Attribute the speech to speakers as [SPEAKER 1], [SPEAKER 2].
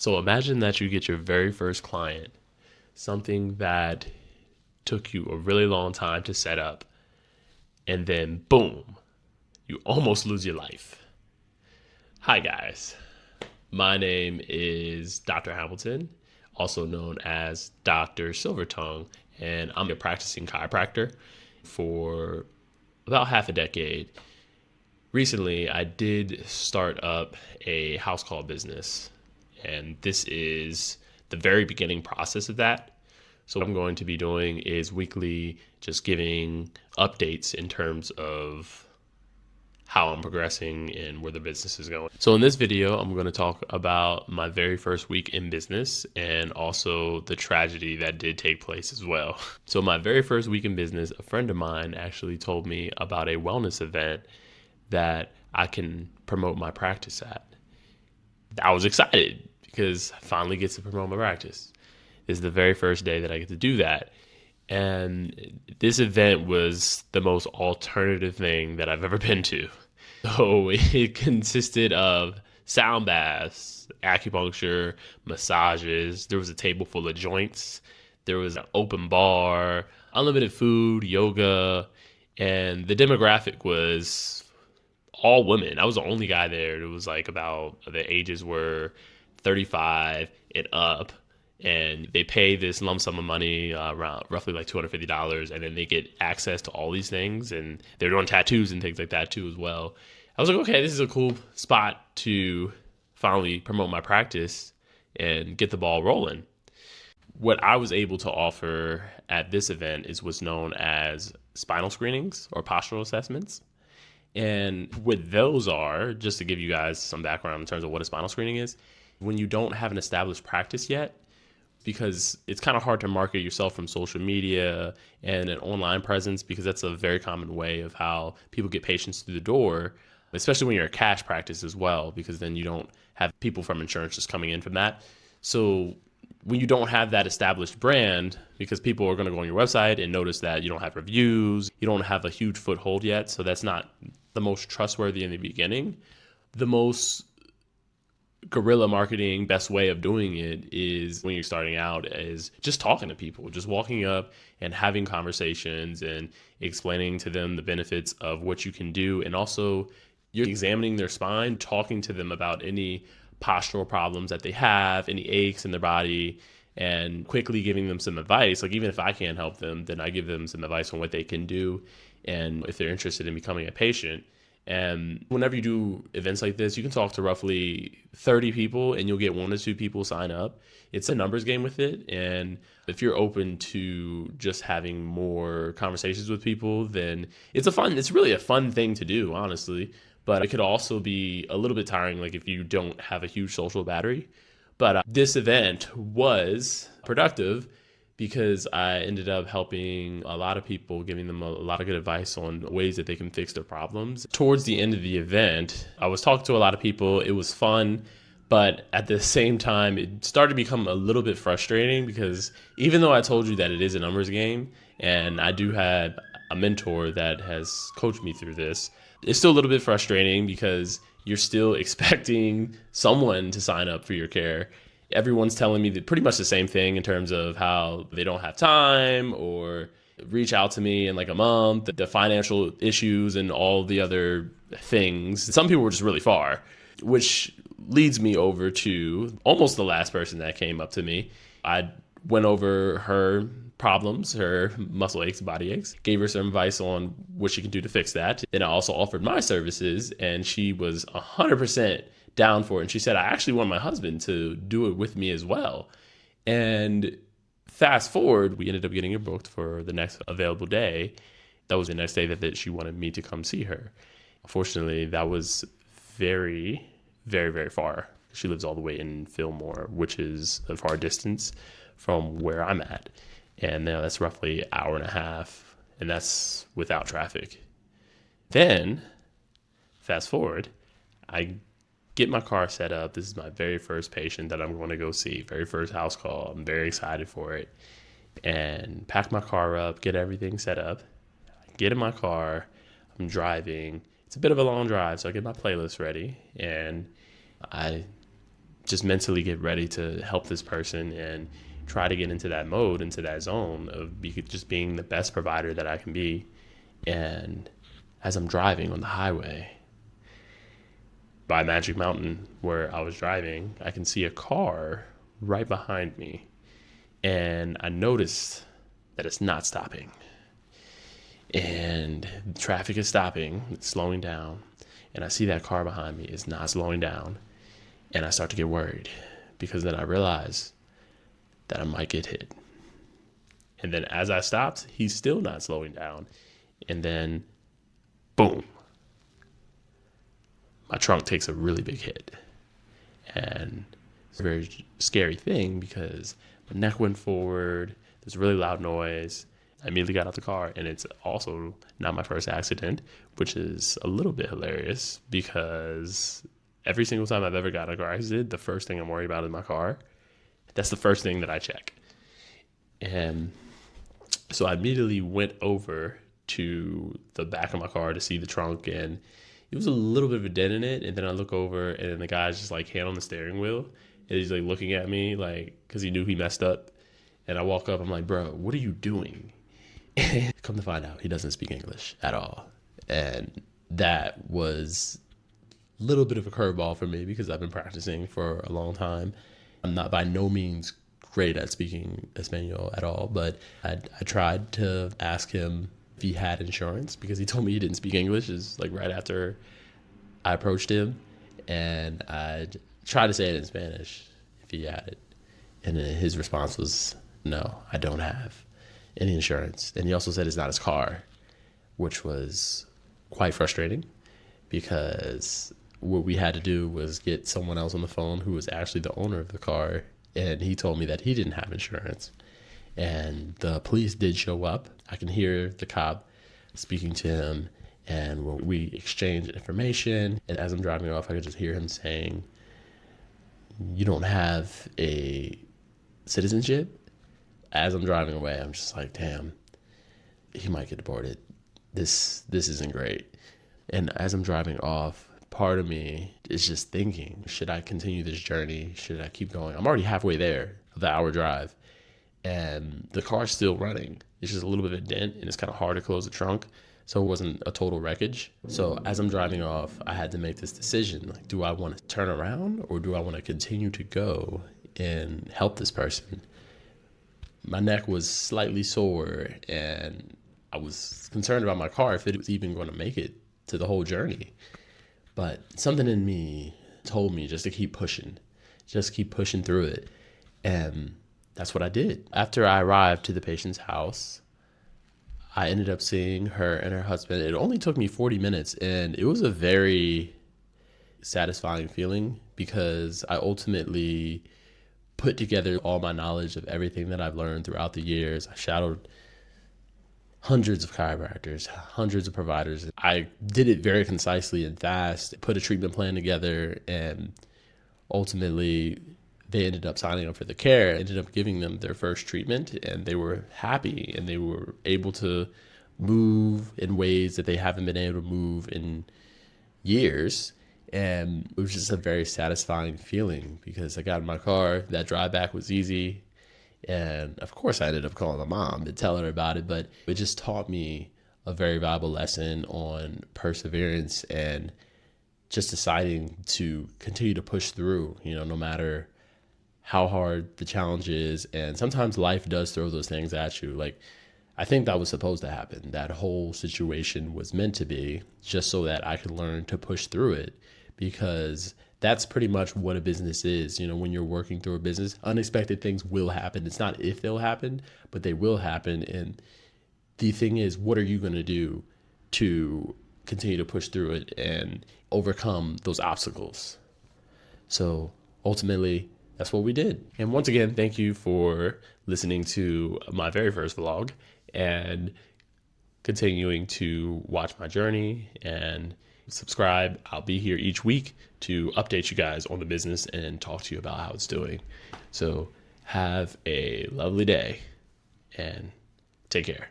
[SPEAKER 1] So imagine that you get your very first client, something that took you a really long time to set up, and then boom, you almost lose your life. Hi, guys. My name is Dr. Hamilton, also known as Dr. Silvertongue, and I'm a practicing chiropractor for about half a decade. Recently, I did start up a house call business, and this is the very beginning process of that. So what I'm going to be doing is weekly just giving updates in terms of how I'm progressing and where the business is going. So in this video, I'm going to talk about my very first week in business and also the tragedy that did take place as well. So my very first week in business, a friend of mine actually told me about a wellness event that I can promote my practice at. I was excited because I finally get to promote my practice. This is the very first day that I get to do that. And this event was the most alternative thing that I've ever been to. So it consisted of sound baths, acupuncture, massages. There was a table full of joints. There was an open bar, unlimited food, yoga, and the demographic was all women. I was the only guy there. It was like about the ages were 35 and up. And they pay this lump sum of money, around roughly like $250, and then they get access to all these things, and they're doing tattoos and things like that too as well. I was like, okay, this is a cool spot to finally promote my practice and get the ball rolling. What I was able to offer at this event is what's known as spinal screenings or postural assessments. And what those are, just to give you guys some background in terms of what a spinal screening is, when you don't have an established practice yet, because it's kind of hard to market yourself from social media and an online presence, because that's a very common way of how people get patients through the door, especially when you're a cash practice as well, because then you don't have people from insurance just coming in from that. So when you don't have that established brand, because people are going to go on your website and notice that you don't have reviews, you don't have a huge foothold yet, so that's not the most trustworthy in the beginning. The most guerrilla marketing best way of doing it is when you're starting out is just talking to people, just walking up and having conversations and explaining to them the benefits of what you can do. And also you're examining their spine, talking to them about any postural problems that they have, any aches in their body, and quickly giving them some advice. Like, even if I can't help them, then I give them some advice on what they can do, and if they're interested in becoming a patient. And whenever you do events like this, you can talk to roughly 30 people and you'll get 1 or 2 people sign up. It's a numbers game with it. And if you're open to just having more conversations with people, then it's really a fun thing to do, honestly. But it could also be a little bit tiring, like if you don't have a huge social battery. But this event was productive, because I ended up helping a lot of people, giving them a lot of good advice on ways that they can fix their problems. Towards the end of the event, I was talking to a lot of people. It was fun, but at the same time, it started to become a little bit frustrating, because even though I told you that it is a numbers game, and I do have a mentor that has coached me through this, it's still a little bit frustrating because you're still expecting someone to sign up for your care. Everyone's telling me pretty much the same thing in terms of how they don't have time or reach out to me in like a month, the financial issues and all the other things. Some people were just really far, which leads me over to almost the last person that came up to me. I went over her problems, her muscle aches, body aches, gave her some advice on what she can do to fix that. Then I also offered my services, and she was 100% down for it. And she said, I actually want my husband to do it with me as well. And fast forward, we ended up getting her booked for the next available day. That was the next day that she wanted me to come see her. Unfortunately, that was very, very, very far. She lives all the way in Fillmore, which is a far distance from where I'm at. And now that's roughly an hour and a half, and that's without traffic. Then, fast forward, I get my car set up. This is my very first patient that I'm going to go see, very first house call. I'm very excited for it. And pack my car up, get everything set up. I get in my car, I'm driving. It's a bit of a long drive, so I get my playlist ready, and I just mentally get ready to help this person and try to get into that mode, into that zone of just being the best provider that I can be. And as I'm driving on the highway by Magic Mountain where I was driving, I can see a car right behind me. And I noticed that it's not stopping. And traffic is stopping, it's slowing down. And I see that car behind me is not slowing down. And I start to get worried because then I realize that I might get hit. And then as I stopped, he's still not slowing down. And then, boom, my trunk takes a really big hit. And it's a very scary thing because my neck went forward. There's a really loud noise. I immediately got out the car, and it's also not my first accident, which is a little bit hilarious because every single time I've ever gotten in a car accident, the first thing I'm worried about is my car. That's the first thing that I check. And so I immediately went over to the back of my car to see the trunk, and it was a little bit of a dent in it. And then I look over, and then the guy's just like hand on the steering wheel, and he's like looking at me like, because he knew he messed up. And I walk up, I'm like, bro, what are you doing? Come to find out, he doesn't speak English at all. And that was a little bit of a curveball for me because I've been practicing for a long time. I'm not by no means great at speaking Espanol at all, but I tried to ask him if he had insurance because he told me he didn't speak English. Is like right after I approached him, and I tried to say it in Spanish if he had it. And then his response was, no, I don't have any insurance. And he also said it's not his car, which was quite frustrating because what we had to do was get someone else on the phone who was actually the owner of the car. And he told me that he didn't have insurance. And the police did show up. I can hear the cop speaking to him. And when we exchanged information, and as I'm driving off, I could just hear him saying, you don't have a citizenship? As I'm driving away, I'm just like, damn, he might get deported. This isn't great. And as I'm driving off, part of me is just thinking, should I continue this journey? Should I keep going? I'm already halfway there, the hour drive, and the car's still running. It's just a little bit of a dent, and it's kind of hard to close the trunk, so it wasn't a total wreckage. So as I'm driving off, I had to make this decision. Like, do I want to turn around, or do I want to continue to go and help this person? My neck was slightly sore, and I was concerned about my car, if it was even going to make it to the whole journey. But something in me told me just to keep pushing through it. And that's what I did. After I arrived to the patient's house, I ended up seeing her and her husband. It only took me 40 minutes, and it was a very satisfying feeling because I ultimately put together all my knowledge of everything that I've learned throughout the years. I shadowed hundreds of chiropractors, hundreds of providers. I did it very concisely and fast, put a treatment plan together, and ultimately they ended up signing up for the care, ended up giving them their first treatment, and they were happy, and they were able to move in ways that they haven't been able to move in years. And it was just a very satisfying feeling because I got in my car, that drive back was easy. And of course I ended up calling my mom to tell her about it, but it just taught me a very valuable lesson on perseverance and just deciding to continue to push through, no matter how hard the challenge is. And sometimes life does throw those things at you. Like, I think that was supposed to happen. That whole situation was meant to be just so that I could learn to push through it, because that's pretty much what a business is. When you're working through a business, unexpected things will happen. It's not if they'll happen, but they will happen. And the thing is, what are you going to do to continue to push through it and overcome those obstacles? So ultimately, that's what we did. And once again, thank you for listening to my very first vlog and continuing to watch my journey and subscribe. I'll be here each week to update you guys on the business and talk to you about how it's doing. So have a lovely day and take care.